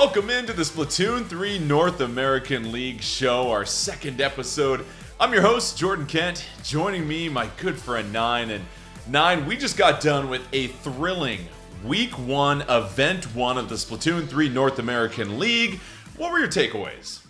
Welcome into the Splatoon 3 North American League show, our second episode. I'm your host, Jordan Kent. Joining me, my good friend Nine. And Nine, we just got done with a thrilling Week 1, Event 1 of the Splatoon 3 North American League. What were your takeaways?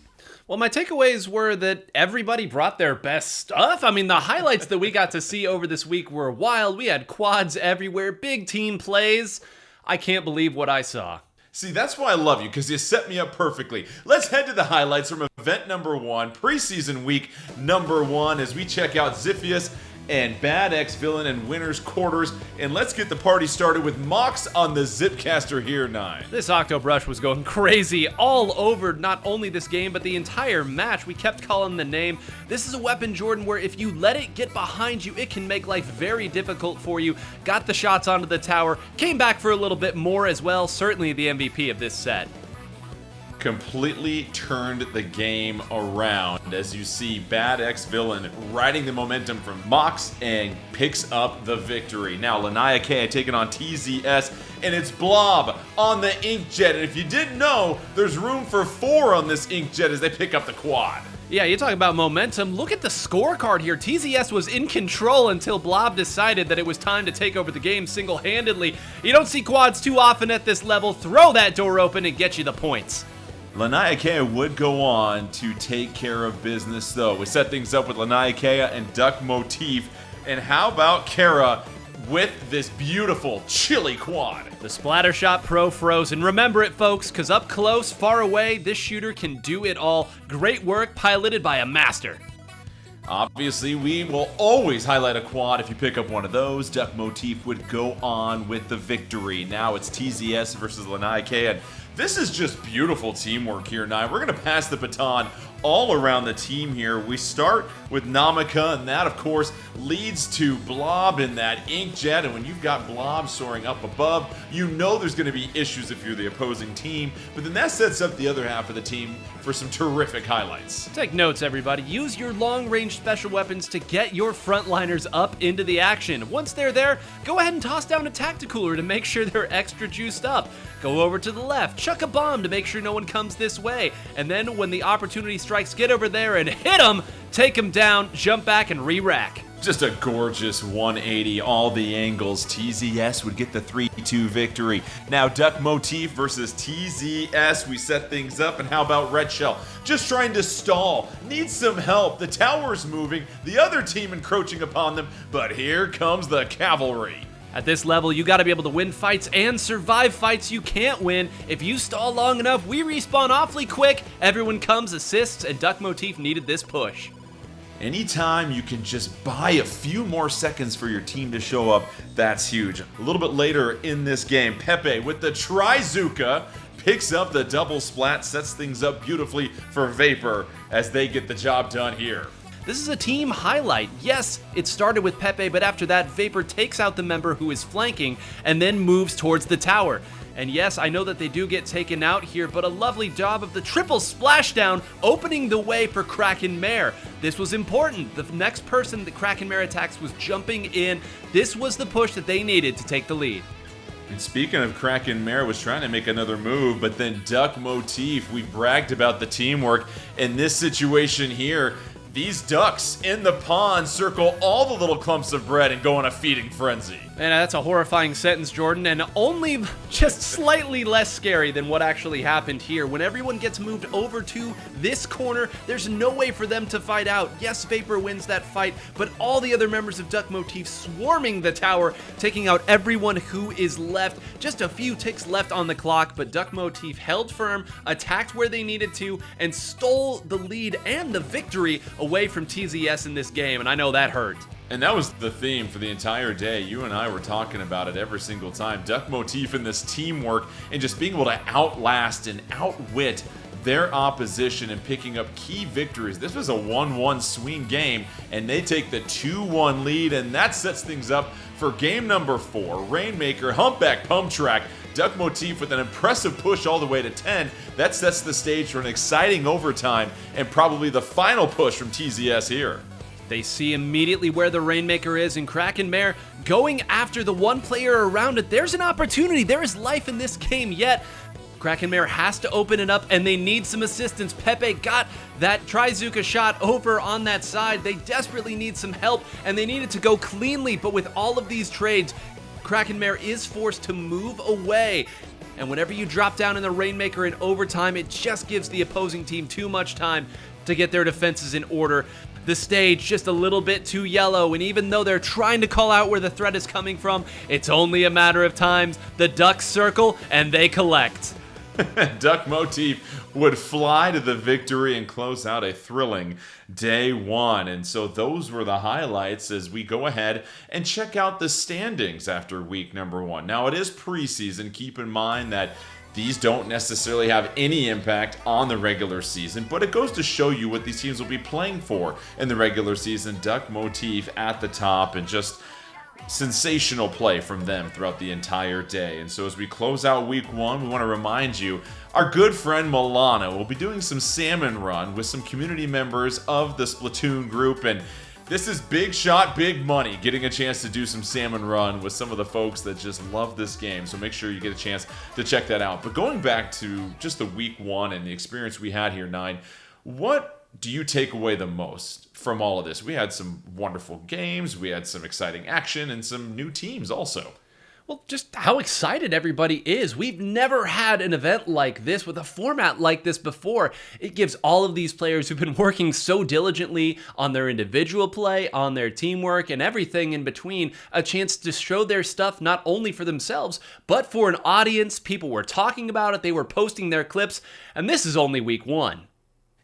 Well, my takeaways were that everybody brought their best stuff. I mean, the highlights that we got to see over this week were wild. We had quads everywhere, big team plays. I can't believe what I saw. See, that's why I love you, because you set me up perfectly. Let's head to the highlights from event number 1, preseason week number 1, as we check out Ziphius and Bad X Villain and Winners Quarters. And let's get the party started with Mox on the Zipcaster here, Nine. This Octobrush was going crazy all over not only this game, but the entire match. We kept calling the name. This is a weapon, Jordan, where if you let it get behind you, it can make life very difficult for you. Got the shots onto the tower, came back for a little bit more as well. Certainly the MVP of this set. Completely turned the game around as you see Bad X Villain riding the momentum from Mox and picks up the victory. Now Lanaya K taking on TZS, and it's Blob on the Inkjet. And if you didn't know, there's room for 4 on this Inkjet as they pick up the quad. Yeah, you talk about momentum. Look at the scorecard here. TZS was in control until Blob decided that it was time to take over the game single-handedly. You don't see quads too often at this level. Throw that door open and get you the points. Lanaya Kea would go on to take care of business, though. We set things up with Lanaya Kea and Duck Motif. And how about Kara with this beautiful chili quad? The Splattershot Pro Frozen. Remember it, folks, because up close, far away, this shooter can do it all. Great work, piloted by a master. Obviously, we will always highlight a quad if you pick up one of those. Duck Motif would go on with the victory. Now it's TZS versus Lanaya Kea. And this is just beautiful teamwork here, Nine. We're going to pass the baton all around the team here. We start with Namaka, and that, of course, leads to Blob in that Inkjet. And when you've got Blob soaring up above, you know there's going to be issues if you're the opposing team. But then that sets up the other half of the team for some terrific highlights. Take notes, everybody. Use your long-range special weapons to get your frontliners up into the action. Once they're there, go ahead and toss down a Tacticooler to make sure they're extra juiced up. Go over to the left, chuck a bomb to make sure no one comes this way. And then when the opportunity strikes, get over there and hit them, take them down, jump back, and re-rack. Just a gorgeous 180, all the angles. TZS would get the 3-2 victory. Now Duck Motif versus TZS. We set things up, and how about Red Shell? Just trying to stall, needs some help. The tower's moving, the other team encroaching upon them, but here comes the cavalry. At this level, you gotta be able to win fights and survive fights you can't win. If you stall long enough, we respawn awfully quick. Everyone comes, assists, and Duck Motif needed this push. Anytime you can just buy a few more seconds for your team to show up, that's huge. A little bit later in this game, Pepe with the Trizuka picks up the double splat, sets things up beautifully for Vapor as they get the job done here. This is a team highlight. Yes, it started with Pepe, but after that, Vapor takes out the member who is flanking and then moves towards the tower. And yes, I know that they do get taken out here, but a lovely job of the triple splashdown opening the way for Kraken Mare. This was important. The next person that Kraken Mare attacks was jumping in. This was the push that they needed to take the lead. And speaking of Kraken Mare was trying to make another move, but then Duck Motif, we bragged about the teamwork in this situation here. These ducks in the pond circle all the little clumps of bread and go on a feeding frenzy. And that's a horrifying sentence, Jordan, and only just slightly less scary than what actually happened here. When everyone gets moved over to this corner, there's no way for them to fight out. Yes, Vapor wins that fight, but all the other members of Duck Motif swarming the tower, taking out everyone who is left. Just a few ticks left on the clock, but Duck Motif held firm, attacked where they needed to, and stole the lead and the victory away from TZS in this game, and I know that hurt. And that was the theme for the entire day. You and I were talking about it every single time. Duck Motif in this teamwork and just being able to outlast and outwit their opposition and picking up key victories. This was a 1-1 swing game, and they take the 2-1 lead, and that sets things up for game number 4. Rainmaker, Humpback, Pump Track, Duck Motif with an impressive push all the way to 10. That sets the stage for an exciting overtime and probably the final push from TZS here. They see immediately where the Rainmaker is, and Kraken Mare going after the one player around it. There's an opportunity. There is life in this game yet. Kraken Mare has to open it up, and they need some assistance. Pepe got that Trizuka shot over on that side. They desperately need some help, and they need it to go cleanly, but with all of these trades, Kraken Mare is forced to move away. And whenever you drop down in the Rainmaker in overtime, it just gives the opposing team too much time to get their defenses in order. The stage just a little bit too yellow, and even though they're trying to call out where the threat is coming from, it's only a matter of time. The Ducks circle, and they collect. Duck Motif would fly to the victory and close out a thrilling day one. And so those were the highlights as we go ahead and check out the standings after week number one. Now, it is preseason. Keep in mind that these don't necessarily have any impact on the regular season, but it goes to show you what these teams will be playing for in the regular season. Duck Motif at the top, and just sensational play from them throughout the entire day. And so as we close out week one, we want to remind you, our good friend Milana will be doing some Salmon Run with some community members of the Splatoon group, and this is big shot, big money, getting a chance to do some Salmon Run with some of the folks that just love this game. So make sure you get a chance to check that out. But going back to just the week one and the experience we had here, Nine, what do you take away the most from all of this? We had some wonderful games, we had some exciting action, and some new teams also. Well, just how excited everybody is. We've never had an event like this with a format like this before. It gives all of these players who've been working so diligently on their individual play, on their teamwork, and everything in between, a chance to show their stuff not only for themselves, but for an audience. People were talking about it, they were posting their clips, and this is only week one.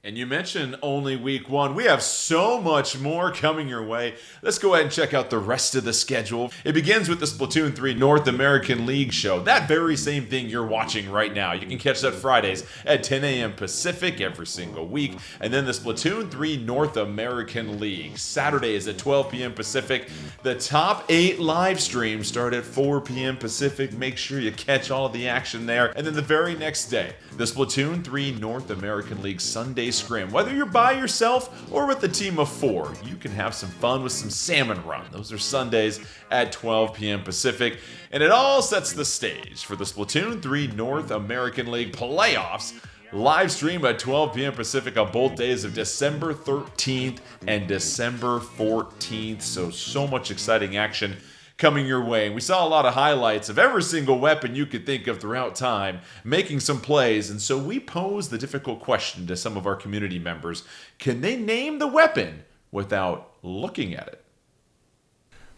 And you mentioned only week one. We have so much more coming your way. Let's go ahead and check out the rest of the schedule. It begins with the Splatoon 3 North American League show. That very same thing you're watching right now. You can catch that Fridays at 10 a.m. Pacific every single week. And then the Splatoon 3 North American League. Saturdays at 12 p.m. Pacific. The top 8 live streams start at 4 p.m. Pacific. Make sure you catch all of the action there. And then the very next day, the Splatoon 3 North American League Sunday Scrim. Whether you're by yourself or with a team of 4, you can have some fun with some Salmon Run. Those are Sundays at 12 p.m. Pacific. And it all sets the stage for the Splatoon 3 North American League playoffs. Live stream at 12 p.m. Pacific on both days of December 13th and December 14th. So much exciting action coming your way. And we saw a lot of highlights of every single weapon you could think of throughout time, making some plays. And so we posed the difficult question to some of our community members. Can they name the weapon without looking at it?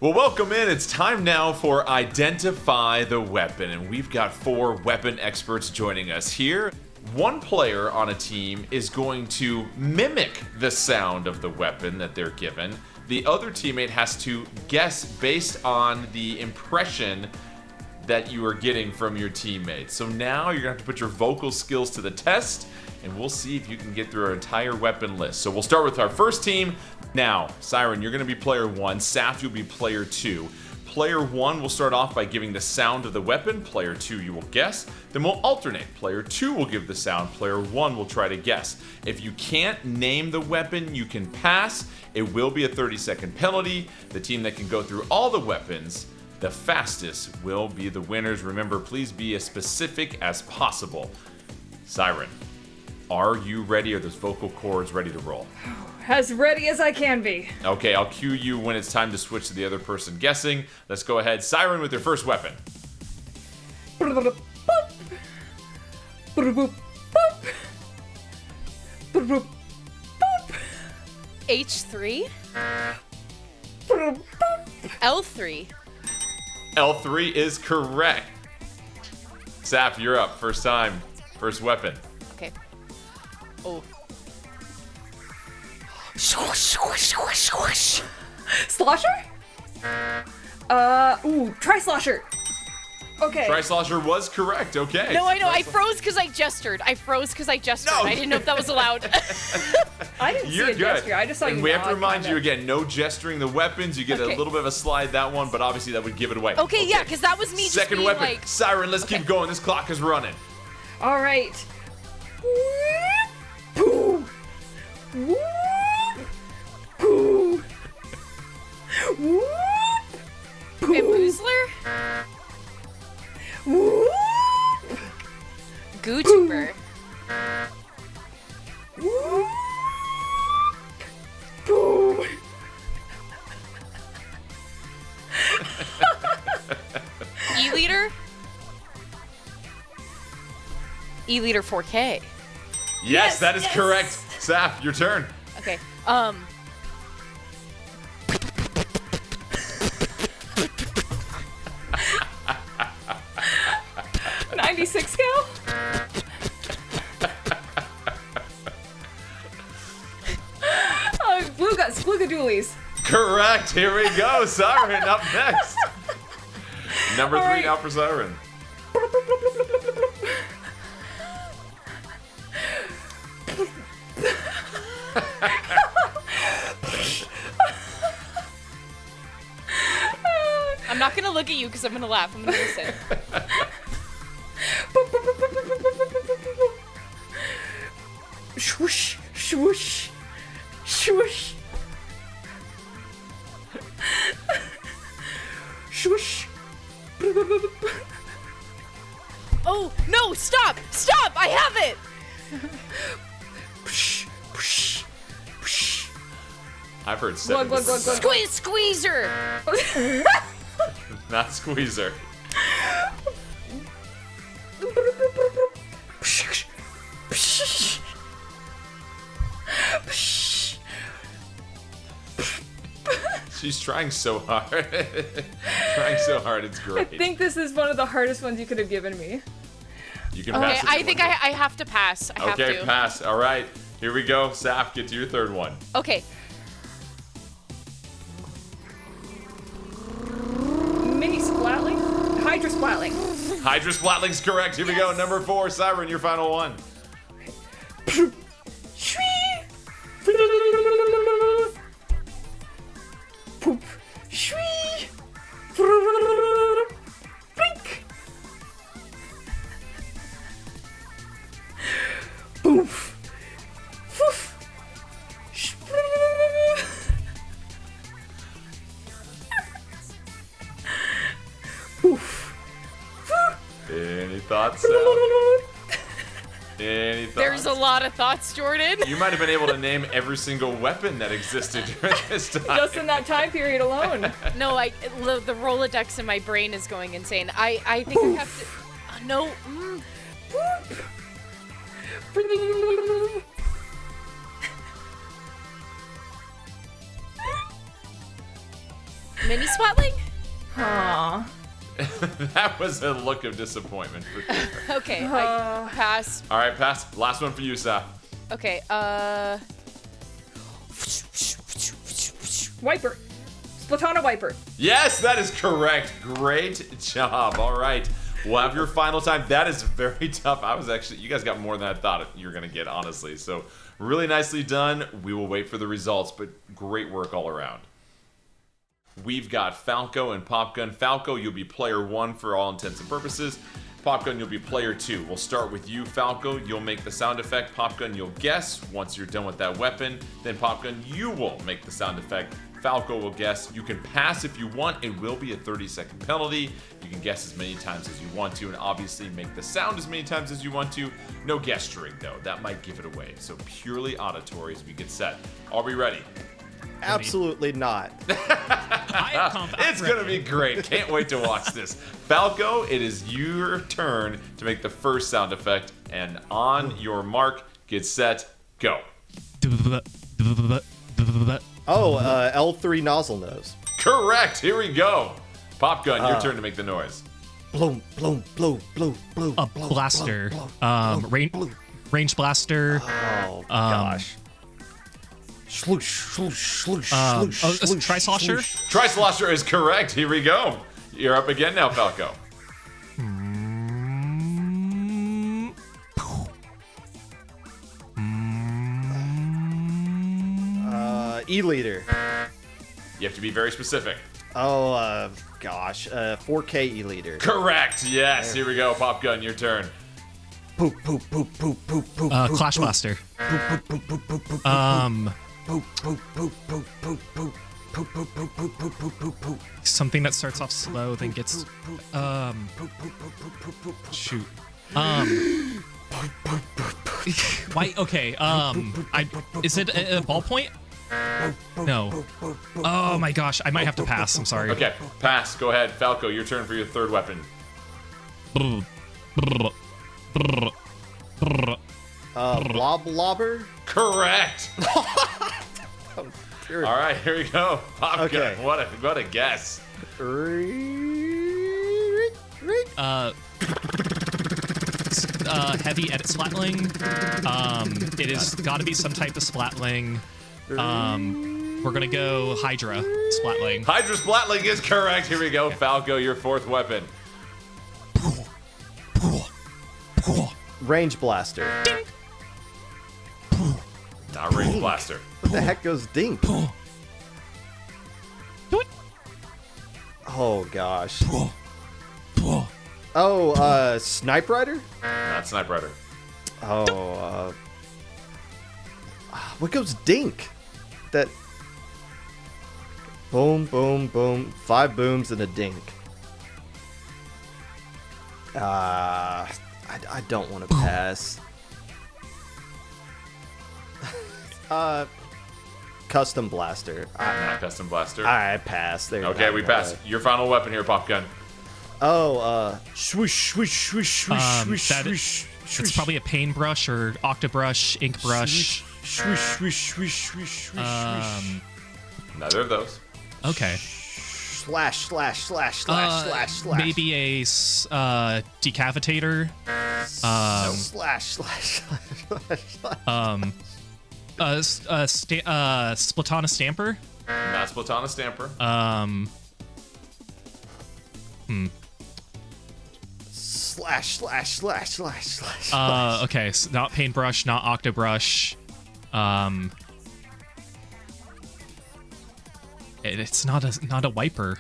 Well, welcome in. It's time now for Identify the Weapon. And we've got 4 weapon experts joining us here. One player on a team is going to mimic the sound of the weapon that they're given. The other teammate has to guess based on the impression that you are getting from your teammate. So now you're going to have to put your vocal skills to the test, and we'll see if you can get through our entire weapon list. So we'll start with our first team. Now, Siren, you're going to be player 1. Saf, you'll be player 2. Player 1 will start off by giving the sound of the weapon. Player 2 you will guess. Then we'll alternate. Player 2 will give the sound. Player 1 will try to guess. If you can't name the weapon, you can pass. It will be a 30-second penalty. The team that can go through all the weapons the fastest will be the winners. Remember, please be as specific as possible. Siren, are you ready? Are those vocal cords ready to roll? As ready as I can be. Okay, I'll cue you when it's time to switch to the other person guessing. Let's go ahead. Siren with your first weapon. H3. L3. L3 is correct. Saf, you're up. First time. First weapon. Okay. Oh. Slosher? Tri-slosher. Okay. Tri-slosher was correct. Okay. No, I know. I froze because I gestured. No. I didn't know if that was allowed. I didn't You're see a good. gesture. I just saw you And we have to nod, remind kinda. you again, no gesturing the weapons. You get a Okay. little bit of a slide that one, but obviously that would give it away. Okay, yeah, because that was me just Second being weapon. like... Siren, let's Okay. keep going. This clock is running. All right. Pooh. Whoop. Pooh. Whoop. Boozler? Whoop. Goo E-liter? E-liter 4K. Yes, that is correct. Saf, your turn. Okay. 96 scale? Spluga Doolies. Correct. Here we go. Siren up next. Number 3 right. now for Siren. I'm not gonna look at you because I'm gonna laugh. I'm gonna listen. Swoosh, swoosh, swoosh. Swoosh. Oh, no, stop! Stop! I have it! I've heard 7. Glug, glug, glug, glug. Squeezer! Not Squeezer. She's trying so hard. Trying so hard, it's I great. think this is one of the hardest ones you could have given me. You can Okay, pass it. I think I have to pass. I have Okay, to. pass. All right, here we go. Saf, get to your third one. Okay. Mini splatling? Hydra splatling. Hydra Splatling's correct. Here we go. Number 4, Siren, your final one. Poop. Shwee. Blink. Poof. Foof. Poof. Any thoughts, Saf? Any thoughts? There's a lot of thoughts, Jordan. You might have been able to name every single weapon that existed during this time. Just in that time period alone. No, the Rolodex in my brain is going insane. I think I have to. No. Mini Splatling? Aww. That was a look of disappointment for sure. Okay, I pass. All right, pass. Last one for you, Saf. Okay, Wiper. Splatana wiper. Yes, that is correct. Great job. All right. We'll have your final time. That is very tough. You guys got more than I thought you were going to get, honestly. So, really nicely done. We will wait for the results, but great work all around. We've got Falco and Popgun. Falco, you'll be player 1 for all intents and purposes. Popgun, you'll be player 2. We'll start with you, Falco. You'll make the sound effect. Popgun, you'll guess once you're done with that weapon. Then Popgun, you will make the sound effect. Falco will guess. You can pass if you want. It will be a 30-second penalty. You can guess as many times as you want to, and obviously make the sound as many times as you want to. No gesturing, though. That might give it away. So purely auditory as we get set. Are we ready? Absolutely not. It's going to be great. Can't wait to watch this. Falco, it is your turn to make the first sound effect. And on your mark, get set, go. Oh, L3 nozzle nose. Correct. Here we go. Popgun, your turn to make the noise. Bloom, bloom, bloom, bloom, bloom. A blaster. Range blaster. Oh, gosh. Sloosh, sloosh, sloosh, sloosh, a sloosh, Tri-Slosher? sloosh. Tri-Slosher is correct. Here we go. You're up again now, Falco. E-liter. You have to be very specific. Oh, gosh. 4K E-liter. Correct. Yes. Here we go. Popgun, your turn. Poop, poop, poop, poop, poop, poop. Clash Blaster. Poop, poop, poop, poop, poop, poop, poop, poop, poop, poop, poop. Poop, poop, poop, poop, poop, poop, poop, poop. Something that starts off slow, then gets. Shoot. Why? Okay. Is it a ballpoint? No. Oh my gosh, I might have to pass. I'm sorry. Okay. Pass. Go ahead. Falco, your turn for your third weapon. Blob-lobber? Correct. Sure. All right, here we go. Popgun. Okay. What a guess. Heavy edit splatling. It has got to be some type of splatling. We're gonna go Hydra splatling. Hydra Splatling is correct. Here we go. Falco, your fourth weapon. Range blaster. Not Range Blaster. What the heck goes dink? Oh gosh. Oh, Snipe Rider? Not Snipe Rider. Oh, what goes dink? That. Boom, boom, boom. 5 booms and a dink. I don't want to pass. Custom blaster. Not Custom Blaster. I pass. There. Okay, we pass. Your final weapon here, Popgun. Oh, swoosh, swoosh, swoosh, swoosh, swoosh, That swoosh, it's probably a paintbrush or octobrush, ink brush. swoosh, swoosh, swoosh, swoosh, swoosh. Neither of those. Okay. Slash, slash, slash, slash, slash, slash. Maybe a decavitator. Slash, slash, slash, slash. Splatana stamper. Not Splatana Stamper. Slash, slash, slash, slash, slash. Okay, so not paintbrush, not octobrush. It's not a wiper.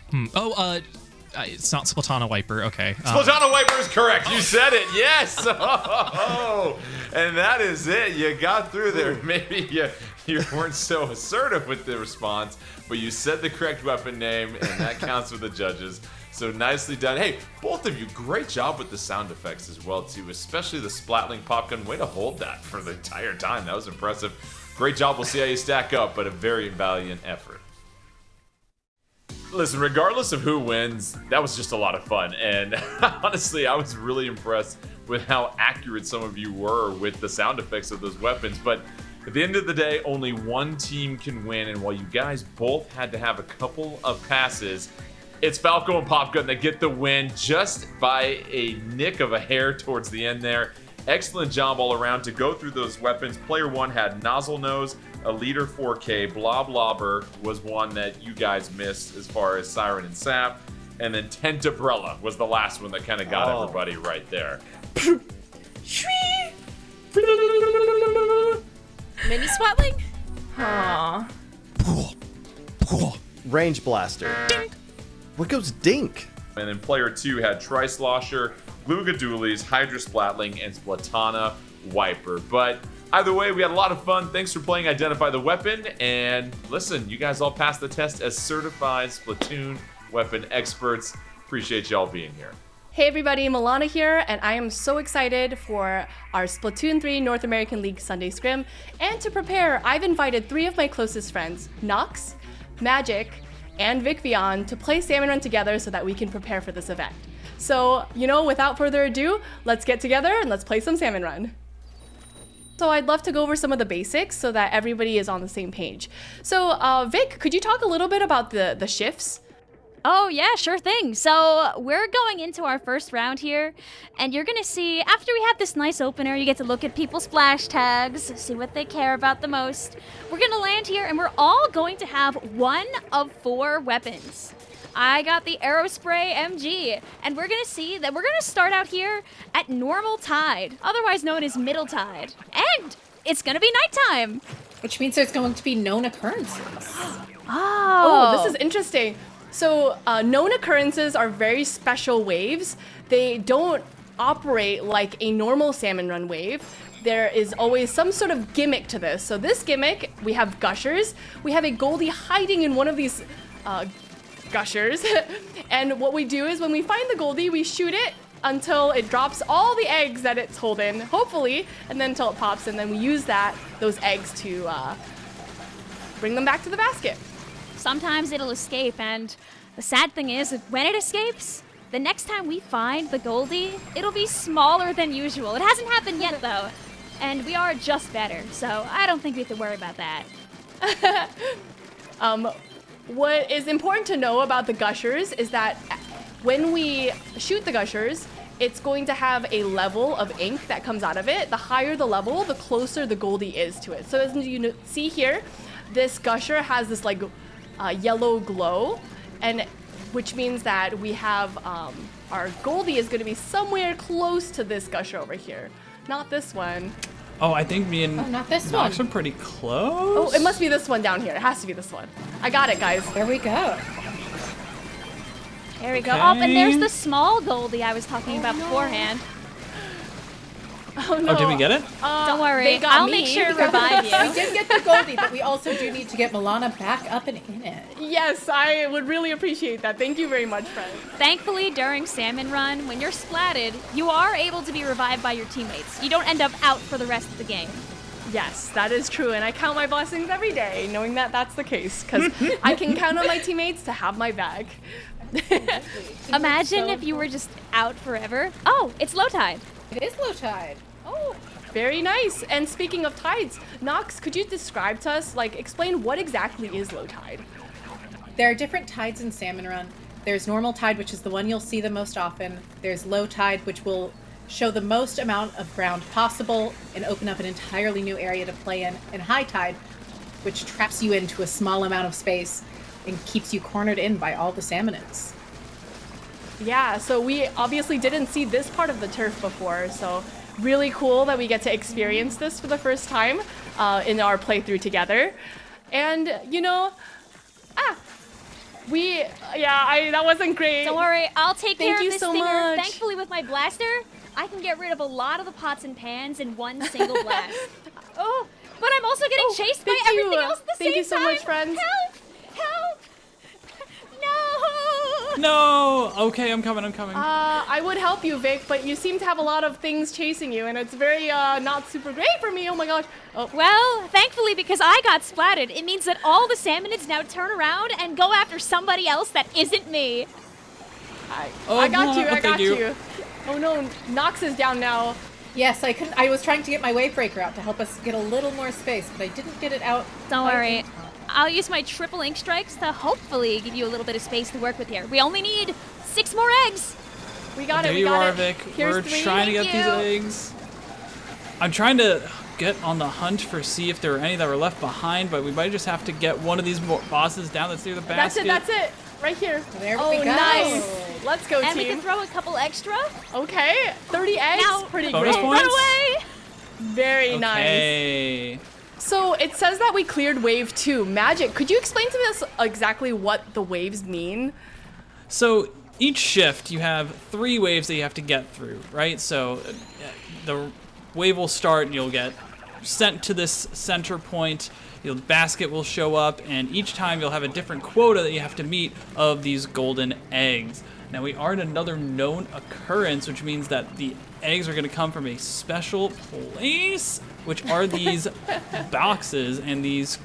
It's not Splatana wiper. Okay. Splatana Wiper is correct. You said it. Yes. Oh, and that is it. You got through there. Maybe you weren't so assertive with the response, but you said the correct weapon name, and that counts for the judges. So nicely done. Hey, both of you, great job with the sound effects as well, too, especially the Splatling Popgun. Way to hold that for the entire time. That was impressive. Great job. We'll see how you stack up, but a very valiant effort. Listen, regardless of who wins, that was just a lot of fun. And honestly, I was really impressed with how accurate some of you were with the sound effects of those weapons. But at the end of the day, only one team can win. And while you guys both had to have a couple of passes, it's Falco and Popgun that get the win just by a nick of a hair towards the end there. Excellent job all around to go through those weapons. Player 1 had Nozzle Nose, a Leader 4K, Blob Lobber was one that you guys missed as far as Siren and Sap, and then Tentabrella was the last one that kind of got everybody right there. Mini Splatling? Aw. Range blaster. What goes dink? And then player 2 had Tri-Slosher, Glugadoolies, Hydra Splatling, and Splatana Wiper. But either way, we had a lot of fun. Thanks for playing Identify the Weapon. And listen, you guys all passed the test as certified Splatoon weapon experts. Appreciate y'all being here. Hey everybody, Milana here, and I am so excited for our Splatoon 3 North American League Sunday Scrim. And to prepare, I've invited 3 of my closest friends, Nox, Magic, and Vicvion, to play Salmon Run together so that we can prepare for this event. So, without further ado, let's get together and let's play some Salmon Run. So I'd love to go over some of the basics so that everybody is on the same page. So Vic, could you talk a little bit about the shifts? Oh yeah, sure thing. So we're going into our first round here, and you're gonna see, after we have this nice opener, you get to look at people's splash tags, see what they care about the most. We're gonna land here, and we're all going to have one of 4 weapons. I got the Aerospray MG, and we're gonna see that we're gonna start out here at normal tide, otherwise known as middle tide. And it's gonna be nighttime. Which means there's going to be known occurrences. Oh, this is interesting. So known occurrences are very special waves. They don't operate like a normal Salmon Run wave. There is always some sort of gimmick to this. So this gimmick, we have gushers. We have a Goldie hiding in one of these gushers. And what we do is when we find the Goldie, we shoot it until it drops all the eggs that it's holding, hopefully, and then until it pops, and then we use those eggs to bring them back to the basket. Sometimes it'll escape, and the sad thing is, when it escapes, the next time we find the Goldie, it'll be smaller than usual. It hasn't happened yet, though. And we are just better, so I don't think we have to worry about that. What is important to know about the gushers is that when we shoot the gushers, it's going to have a level of ink that comes out of it. The higher the level, the closer the Goldie is to it. So as you see here, this gusher has this like yellow glow, and which means that we have our Goldie is going to be somewhere close to this gusher over here. Not this one. Oh, I think me and not this Nox one. are pretty close. Oh, it must be this one down here. It has to be this one. I got it, guys. There we go. There we go. Oh, and there's the small Goldie I was talking about beforehand. Oh no. Oh, did we get it? Don't worry, they got I'll me. make sure to revive We you. did get the Goldie, but we also do need to get Milana back up and in it. Yes, I would really appreciate that. Thank you very much, friend. Thankfully, during Salmon Run, when you're splatted, you are able to be revived by your teammates. You don't end up out for the rest of the game. Yes, that is true, and I count my blessings every day, knowing that that's the case, because I can count on my teammates to have my back. Imagine if you were just out forever. Oh, it's low tide. It is low tide. Oh, very nice. And speaking of tides, Nox, could you describe to us, like, explain what exactly is low tide? There are different tides in Salmon Run. There's normal tide, which is the one you'll see the most often. There's low tide, which will show the most amount of ground possible and open up an entirely new area to play in. And high tide, which traps you into a small amount of space and keeps you cornered in by all the salmonids. Yeah, so we obviously didn't see this part of the turf before, so really cool that we get to experience this for the first time in our playthrough together. And, you know, that wasn't great. Don't worry, I'll take care of you this so stinger. much. Thankfully, with my blaster, I can get rid of a lot of the pots and pans in one single blast. Oh, but I'm also getting chased by thank you. everything else at the Thank same you so time. much, friends. Help! Help! No! No. Okay, I'm coming. I would help you, Vic, but you seem to have a lot of things chasing you, and it's very not super great for me. Oh my gosh. Oh. Well, thankfully, because I got splatted, it means that all the salmonids now turn around and go after somebody else that isn't me. I got you. Oh no, Nox is down now. Yes, I was trying to get my wave breaker out to help us get a little more space, but I didn't get it out. Don't worry. I'll use my triple ink strikes to hopefully give you a little bit of space to work with here. We only need 6 more eggs. We got There it. We you got are, it. Vic. Here's We're 3. trying to get Thank these you. eggs. I'm trying to get on the hunt for see if there were any that were left behind, but we might just have to get one of these bosses down that's near the basket. That's it. Right here. There we Oh, go. nice. Let's go, And we team. can throw a couple extra. Okay, 30 eggs. Now, Pretty bonus great. points? Run away! Very nice. Okay. So it says that we cleared wave 2. Magic, could you explain to us exactly what the waves mean? So each shift, you have 3 waves that you have to get through, right? So the wave will start, and you'll get sent to this center point. The basket will show up, and each time you'll have a different quota that you have to meet of these golden eggs. Now we are in another known occurrence, which means that the eggs are going to come from a special place, which are these boxes and these.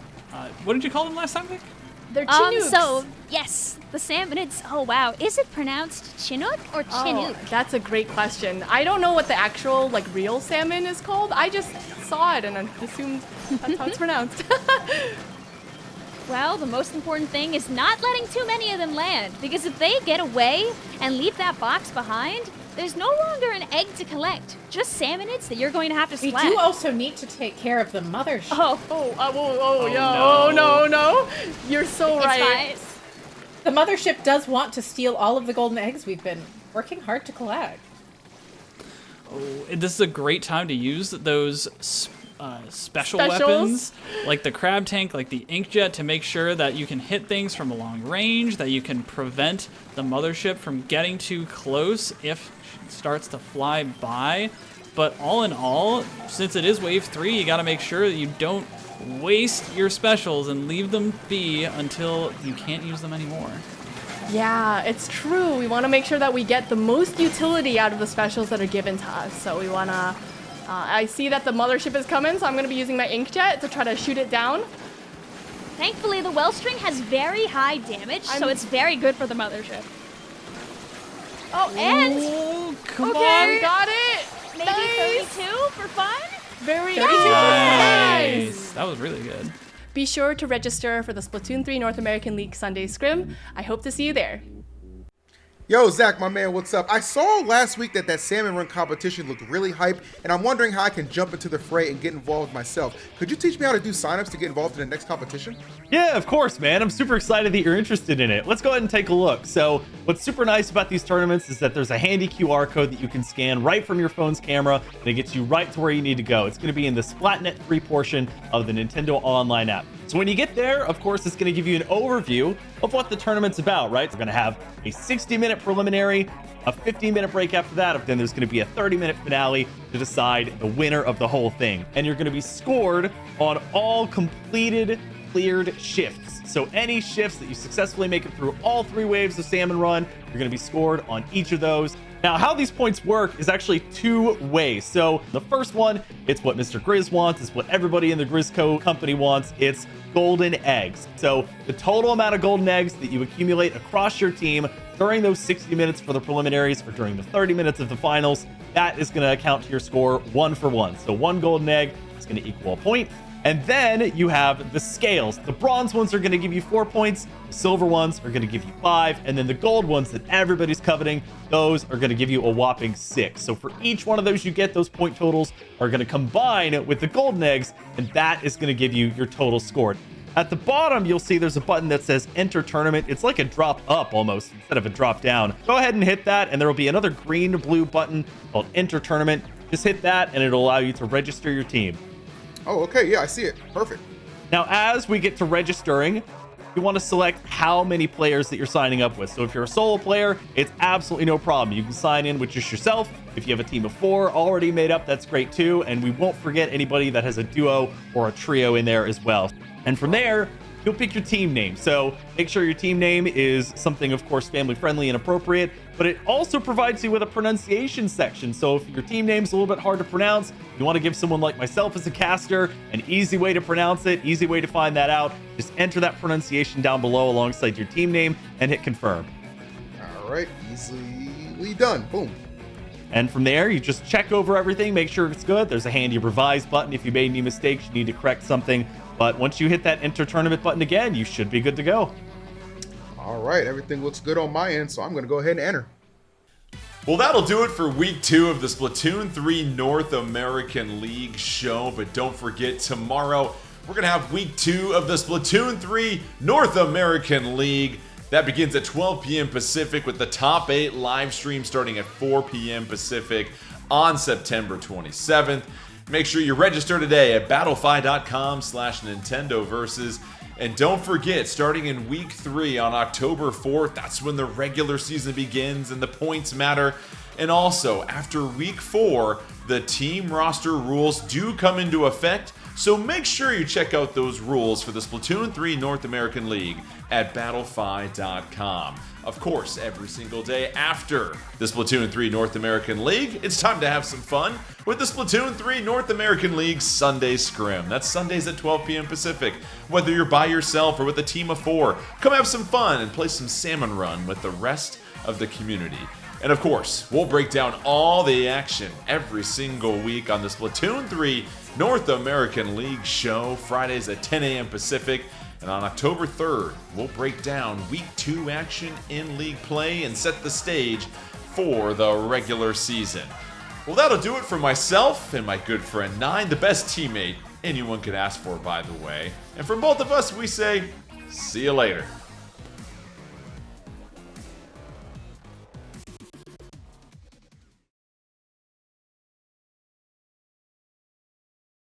What did you call them last time, Vic? They're Chinooks. So, yes, the salmonids. Oh, wow. Is it pronounced Chinook or Chinook? Oh, that's a great question. I don't know what the actual, like, real salmon is called. I just saw it and I assumed that's how it's pronounced. Well, the most important thing is not letting too many of them land, because if they get away and leave that box behind, there's no longer an egg to collect. Just salmonids that you're going to have to We splat. do also need to take care of the mothership. No. You're so right. It's fine. The mothership does want to steal all of the golden eggs we've been working hard to collect. Oh, this is a great time to use those special Specials? weapons, like the crab tank, like the inkjet, to make sure that you can hit things from a long range, that you can prevent the mothership from getting too close if it starts to fly by. But all in all, since it is wave 3, you got to make sure that you don't waste your specials and leave them be until you can't use them anymore. Yeah, it's true. We want to make sure that we get the most utility out of the specials that are given to us. So we want to... I see that the mothership is coming, so I'm going to be using my inkjet to try to shoot it down. Thankfully, the Wellstring has very high damage, so it's very good for the mothership. Oh, and Oh, come Okay. on. Got it. maybe Nice. 32 for fun? Very 32 Nice. That was really good. Be sure to register for the Splatoon 3 North American League Sunday Scrim. I hope to see you there. Yo, Zach, my man, what's up? I saw last week that Salmon Run competition looked really hype, and I'm wondering how I can jump into the fray and get involved myself. Could you teach me how to do signups to get involved in the next competition? Yeah, of course, man. I'm super excited that you're interested in it. Let's go ahead and take a look. So what's super nice about these tournaments is that there's a handy QR code that you can scan right from your phone's camera, and it gets you right to where you need to go. It's going to be in the Splatnet 3 portion of the Nintendo Online app. So when you get there, of course, it's going to give you an overview of what the tournament's about, right? We're going to have a 60-minute preliminary, a 15-minute break after that. Then there's going to be a 30-minute finale to decide the winner of the whole thing. And you're going to be scored on all completed, cleared shifts. So any shifts that you successfully make it through all 3 waves of Salmon Run, you're going to be scored on each of those. Now, how these points work is actually 2 ways. So the first one, it's what Mr. Grizz wants. It's what everybody in the Grizzco company wants. It's golden eggs. So the total amount of golden eggs that you accumulate across your team during those 60 minutes for the preliminaries or during the 30 minutes of the finals, that is going to account to your score 1 for 1. So 1 golden egg is going to equal a point. And then you have the scales. The bronze ones are going to give you 4 points. The silver ones are going to give you 5. And then the gold ones that everybody's coveting, those are going to give you a whopping 6. So for each one of those you get, those point totals are going to combine with the golden eggs, and that is going to give you your total score. At the bottom, you'll see there's a button that says Enter Tournament. It's like a drop up almost instead of a drop down. Go ahead and hit that, and there will be another green to blue button called Enter Tournament. Just hit that, and it'll allow you to register your team. Oh, okay. Yeah, I see it. Perfect. Now, as we get to registering, you want to select how many players that you're signing up with. So if you're a solo player, it's absolutely no problem. You can sign in with just yourself. If you have a team of 4 already made up, that's great too. And we won't forget anybody that has a duo or a trio in there as well. And from there, you'll pick your team name. So make sure your team name is something, of course, family friendly and appropriate, but it also provides you with a pronunciation section. So if your team name's a little bit hard to pronounce, you want to give someone like myself as a caster an easy way to pronounce it, easy way to find that out, just enter that pronunciation down below alongside your team name and hit confirm. All right, easily done. Boom. And from there, you just check over everything, make sure it's good. There's a handy revise button if you made any mistakes, you need to correct something. But once you hit that enter tournament button again, you should be good to go. All right, everything looks good on my end, so I'm going to go ahead and enter. Well, that'll do it for week 2 of the Splatoon 3 North American League show. But don't forget, tomorrow we're going to have week 2 of the Splatoon 3 North American League. That begins at 12 p.m. Pacific with the top 8 live stream starting at 4 p.m. Pacific on September 27th. Make sure you register today at battlefy.com/NintendoVersus. And don't forget, starting in week 3 on October 4th, that's when the regular season begins and the points matter. And also, after week 4, the team roster rules do come into effect. So make sure you check out those rules for the Splatoon 3 North American League at battlefy.com. Of course, every single day after the Splatoon 3 North American League, it's time to have some fun with the Splatoon 3 North American League Sunday Scrim. That's Sundays at 12 p.m. Pacific. Whether you're by yourself or with a team of 4, come have some fun and play some Salmon Run with the rest of the community. And of course, we'll break down all the action every single week on the Splatoon 3 North American League show, Fridays at 10 a.m. Pacific. And on October 3rd, we'll break down Week 2 action in league play and set the stage for the regular season. Well, that'll do it for myself and my good friend Nine, the best teammate anyone could ask for, by the way. And from both of us, we say, see you later.